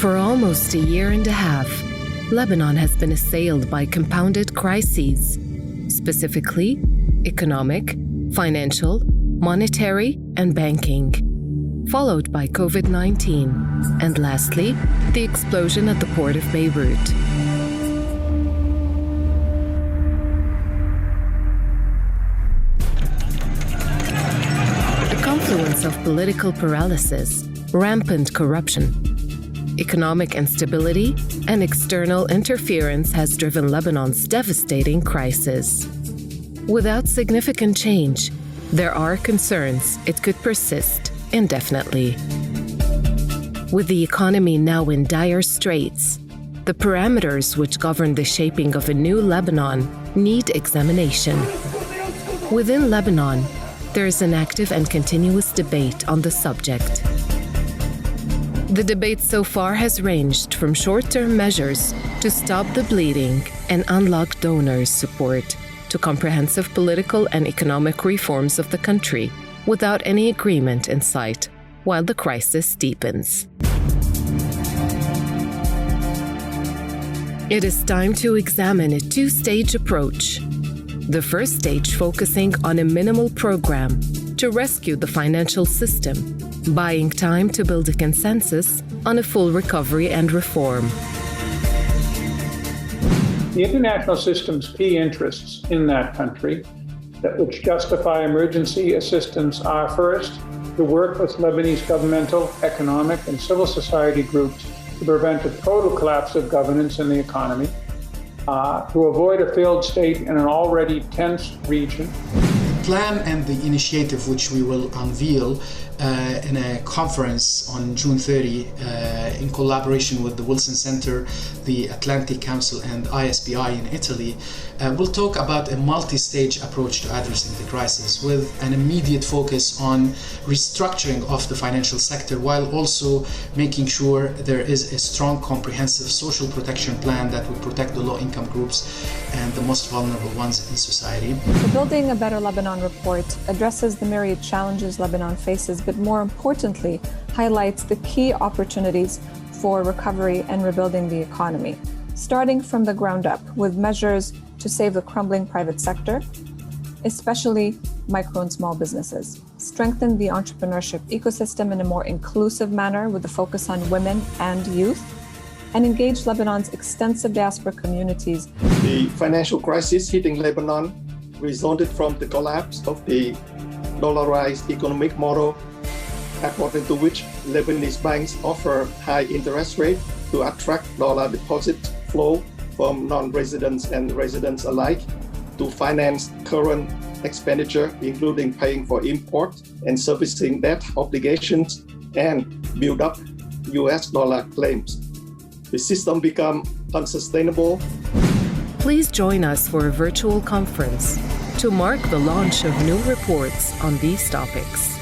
For almost a year and a half, Lebanon has been assailed by compounded crises, specifically economic, financial, monetary, and banking, followed by COVID-19, and lastly, the explosion at the port of Beirut. A confluence of political paralysis, rampant corruption, economic instability, and external interference has driven Lebanon's devastating crisis. Without significant change, there are concerns it could persist indefinitely. With the economy now in dire straits, the parameters which govern the shaping of a new Lebanon need examination. Within Lebanon, there is an active and continuous debate on the subject. The debate so far has ranged from short-term measures to stop the bleeding and unlock donors' support to comprehensive political and economic reforms of the country without any agreement in sight while the crisis deepens. It is time to examine a two-stage approach. The first stage focusing on a minimal program to rescue the financial system, buying time to build a consensus on a full recovery and reform. The international system's key interests in that country, which justify emergency assistance, are first, to work with Lebanese governmental, economic, and civil society groups to prevent a total collapse of governance in the economy, to avoid a failed state in an already tense region. The plan and the initiative which we will unveil in a conference on June 30 in collaboration with the Wilson Center, the Atlantic Council, and ISBI in Italy, will talk about a multi-stage approach to addressing the crisis with an immediate focus on restructuring of the financial sector while also making sure there is a strong, comprehensive social protection plan that will protect the low-income groups and the most vulnerable ones in society. The Building a Better Lebanon report addresses the myriad challenges Lebanon faces, but more importantly, highlights the key opportunities for recovery and rebuilding the economy, starting from the ground up with measures to save the crumbling private sector, especially micro and small businesses, strengthen the entrepreneurship ecosystem in a more inclusive manner with a focus on women and youth, and engage Lebanon's extensive diaspora communities. The financial crisis hitting Lebanon resulted from the collapse of the dollarized economic model, according to which Lebanese banks offer high interest rates to attract dollar deposit flow from non-residents and residents alike to finance current expenditure, including paying for import and servicing debt obligations, and build up US dollar claims. The system became unsustainable. Please join us for a virtual conference to mark the launch of new reports on these topics.